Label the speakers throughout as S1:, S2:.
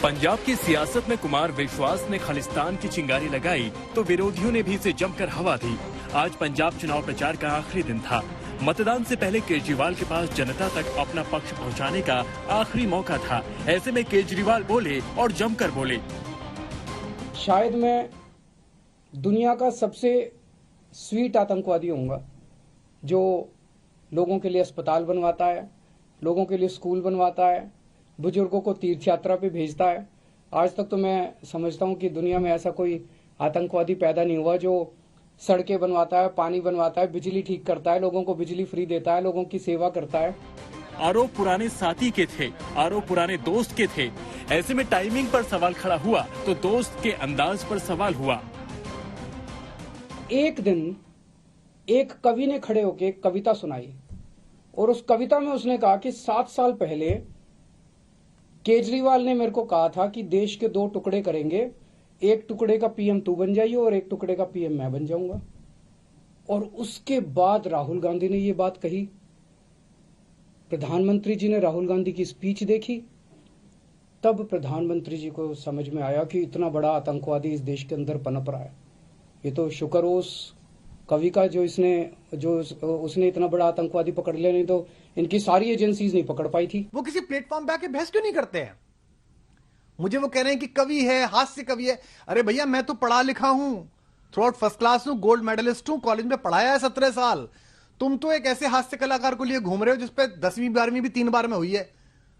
S1: पंजाब की सियासत में कुमार विश्वास ने खालिस्तान की चिंगारी लगाई तो विरोधियों ने भी इसे जमकर हवा दी। आज पंजाब चुनाव प्रचार का आखिरी दिन था। मतदान से पहले केजरीवाल के पास जनता तक अपना पक्ष पहुंचाने का आखिरी मौका था। ऐसे में केजरीवाल बोले और जमकर बोले।
S2: शायद मैं दुनिया का सबसे स्वीट आतंकवादी होऊंगा जो लोगों के लिए अस्पताल बनवाता है, लोगों के लिए स्कूल बनवाता है, बुजुर्गों को तीर्थ यात्रा पे भेजता है। आज तक तो मैं समझता हूँ कि दुनिया में ऐसा कोई आतंकवादी पैदा नहीं हुआ जो सड़कें बनवाता है, पानी बनवाता है, बिजली ठीक करता है, लोगों को बिजली फ्री देता है, लोगों की सेवा करता है।
S1: आरोप पुराने साथी के थे, आरोप पुराने दोस्त के थे। ऐसे में टाइमिंग पर सवाल खड़ा हुआ तो दोस्त के अंदाज पर सवाल हुआ।
S2: एक दिन एक कवि ने खड़े होकर एक कविता सुनाई और उस कविता में उसने कहा कि 7 साल पहले केजरीवाल ने मेरे को कहा था कि देश के 2 टुकड़े करेंगे, एक टुकड़े का पीएम तू बन जाइए और एक टुकड़े का पीएम मैं बन जाऊंगा। और उसके बाद राहुल गांधी ने ये बात कही। प्रधानमंत्री जी ने राहुल गांधी की स्पीच देखी, तब प्रधानमंत्री जी को समझ में आया कि इतना बड़ा आतंकवादी इस देश के अंदर पनप रहा है। ये तो शुक्र हो उस कवि का जो उसने इतना बड़ा आतंकवादी पकड़ लिया, नहीं तो इनकी सारी एजेंसीज नहीं पकड़ पाई थी।
S3: वो किसी प्लेटफॉर्म पे आके बहस क्यों नहीं करते हैं? मुझे वो कह रहे हैं कि कवि है, हास्य कवि है। अरे भैया, मैं तो पढ़ा लिखा हूं, थ्रू आउट फर्स्ट क्लास हूं, गोल्ड मेडलिस्ट हूं, कॉलेज में पढ़ाया है 17 साल। तुम तो एक ऐसे हास्य कलाकार को लिए घूम रहे हो जिसपे 10वीं 12वीं भी 3 बार में हुई है।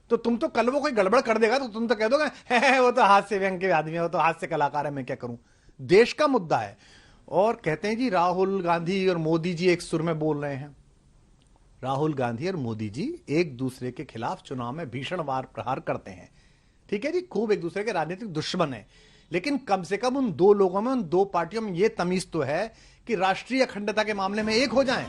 S3: तो तुम तो कल वो कोई गड़बड़ कर देगा तो तुम तो कह दोगे वो तो हास्य व्यंग के आदमी है, वो तो हास्य कलाकार है, मैं क्या करूं। देश का मुद्दा है। और कहते हैं जी राहुल गांधी और मोदी जी एक सुर में बोल रहे हैं। राहुल गांधी और मोदी जी एक दूसरे के खिलाफ चुनाव में भीषण वार प्रहार करते हैं, ठीक है जी, खूब एक दूसरे के राजनीतिक दुश्मन है। लेकिन कम से कम उन 2 लोगों में, उन 2 पार्टियों में यह तमीज तो है कि राष्ट्रीय अखंडता के मामले में एक हो जाएं।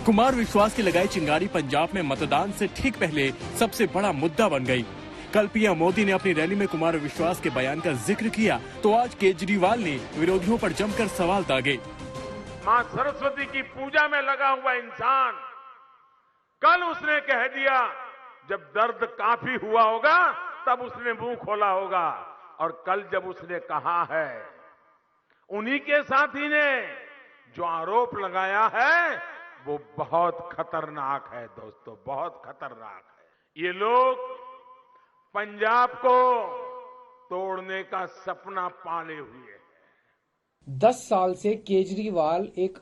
S1: कुमार विश्वास की लगाई चिंगारी पंजाब में मतदान से ठीक पहले सबसे बड़ा मुद्दा बन गई। कल पीएम मोदी ने अपनी रैली में कुमार विश्वास के बयान का जिक्र किया तो आज केजरीवाल ने विरोधियों पर जमकर सवाल दागे।
S4: मां सरस्वती की पूजा में लगा हुआ इंसान कल उसने कह दिया जब दर्द काफी हुआ होगा तब उसने मुंह खोला होगा। और कल जब उसने कहा है, उन्हीं के साथी ने जो आरोप लगाया है वो बहुत खतरनाक है दोस्तों, बहुत खतरनाक है। ये लोग पंजाब को तोड़ने का सपना पाले हुए हैं।
S2: 10 साल से केजरीवाल एक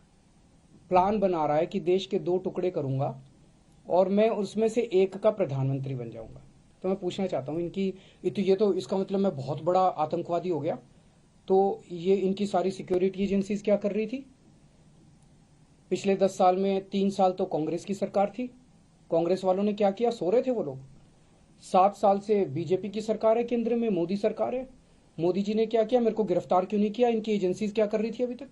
S2: प्लान बना रहा है कि देश के 2 टुकड़े करूंगा और मैं उसमें से एक का प्रधानमंत्री बन जाऊंगा। तो मैं पूछना चाहता हूं ये तो इसका मतलब मैं बहुत बड़ा आतंकवादी हो गया। तो ये इनकी सारी सिक्योरिटी एजेंसीज क्या कर रही थी? पिछले 10 साल में 3 साल तो कांग्रेस की सरकार थी। कांग्रेस वालों ने क्या किया? सो रहे थे वो लोग। 7 साल से बीजेपी की सरकार है, केंद्र में मोदी सरकार है। मोदी जी ने क्या किया? मेरे को गिरफ्तार क्यों नहीं किया? इनकी एजेंसीज क्या कर रही थी अभी तक?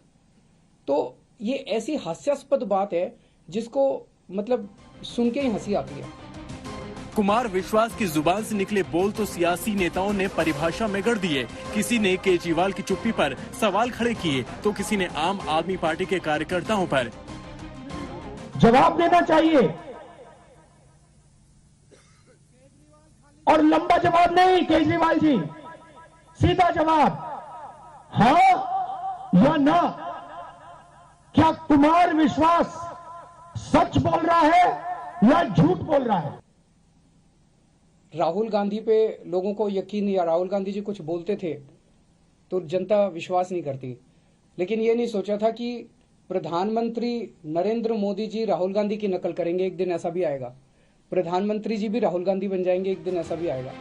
S2: तो ये ऐसी हास्यास्पद बात है जिसको मतलब सुन के ही हंसी आती है।
S1: कुमार विश्वास की जुबान से निकले बोल तो सियासी नेताओं ने परिभाषा में गढ़ दिए। किसी ने केजरीवाल की चुप्पी पर सवाल खड़े किए तो किसी ने आम आदमी पार्टी के कार्यकर्ताओं पर
S5: जवाब देना चाहिए। और लंबा जवाब नहीं केजरीवाल जी, सीधा जवाब, हाँ या ना। क्या कुमार विश्वास सच बोल रहा है या झूठ बोल रहा है?
S2: राहुल गांधी पे लोगों को यकीन नहीं, या राहुल गांधी जी कुछ बोलते थे तो जनता विश्वास नहीं करती। लेकिन ये नहीं सोचा था कि प्रधानमंत्री नरेंद्र मोदी जी राहुल गांधी की नकल करेंगे, एक दिन ऐसा भी आएगा। प्रधानमंत्री जी भी राहुल गांधी बन जाएंगे, एक दिन ऐसा भी आएगा।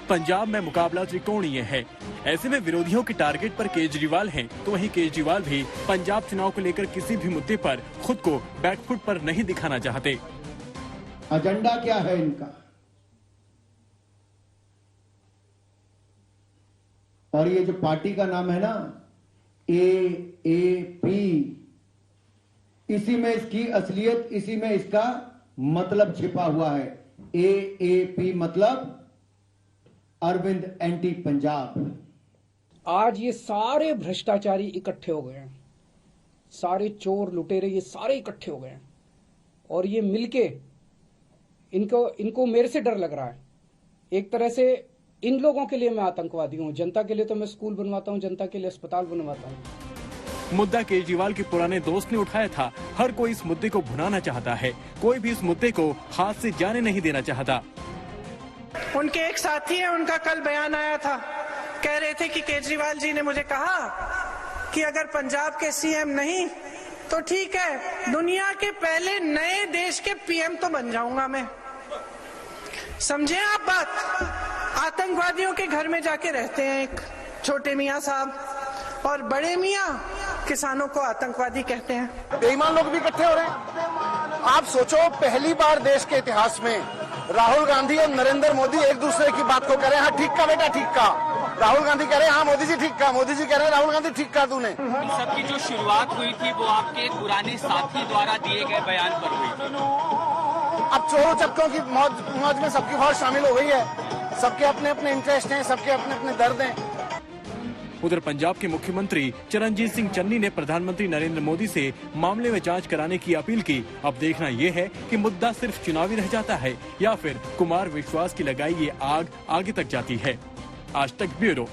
S1: पंजाब में मुकाबला त्रिकोणीय है। ऐसे में विरोधियों के टारगेट पर केजरीवाल हैं, तो वहीं केजरीवाल भी पंजाब चुनाव को लेकर किसी भी मुद्दे पर खुद को बैकफुट पर नहीं दिखाना चाहते।
S6: एजेंडा क्या है इनका? और ये जो पार्टी का नाम है ना, AAP, इसी में इसकी असलियत, इसी में इसका मतलब छिपा हुआ है। AAP मतलब अरविंद एंटी पंजाब।
S2: आज ये सारे भ्रष्टाचारी इकट्ठे हो गए हैं, सारे चोर लुटेरे ये सारे इकट्ठे हो गए हैं और ये मिलके इनको मेरे से डर लग रहा है। एक तरह से इन लोगों के लिए मैं आतंकवादी हूँ, जनता के लिए तो मैं स्कूल बनवाता हूँ, जनता के लिए अस्पताल बनवाता हूँ।
S1: मुद्दा केजरीवाल के पुराने दोस्त ने उठाया था। हर कोई इस मुद्दे को भुनाना चाहता है, कोई भी इस मुद्दे को हाथ से जाने नहीं देना चाहता।
S7: उनके एक साथी है, उनका कल बयान आया था, कह रहे थे कि केजरीवाल जी ने मुझे कहा कि अगर पंजाब के सीएम नहीं तो ठीक है, दुनिया के पहले नए देश के पीएम तो बन जाऊंगा मैं। समझे आप बात? आतंकवादियों के घर में जाके रहते हैं एक छोटे मियां साहब, और बड़े मियां किसानों को आतंकवादी कहते हैं।
S8: बेईमान लोग भी इकट्ठे हो रहे हैं। आप सोचो, पहली बार देश के इतिहास में राहुल गांधी और नरेंद्र मोदी एक दूसरे की बात को कह रहे हैं, हाँ ठीक कहा बेटा ठीक कहा। राहुल गांधी कह रहे हैं हाँ मोदी जी ठीक कहा, मोदी जी कह रहे हैं राहुल गांधी ठीक कहा तूने।
S9: इन सबकी जो शुरुआत हुई थी वो आपके एक पुराने साथी द्वारा दिए गए बयान पर हुई थी।
S8: अब चोरों चक्कों की मौज में सबकी बहुत शामिल हो गई है, सबके अपने अपने इंटरेस्ट हैं, सबके अपने अपने दर्द हैं।
S1: उधर पंजाब के मुख्यमंत्री चरणजीत सिंह चन्नी ने प्रधानमंत्री नरेंद्र मोदी से मामले में जांच कराने की अपील की। अब देखना ये है कि मुद्दा सिर्फ चुनावी रह जाता है या फिर कुमार विश्वास की लगाई ये आग आगे तक जाती है। आज तक ब्यूरो।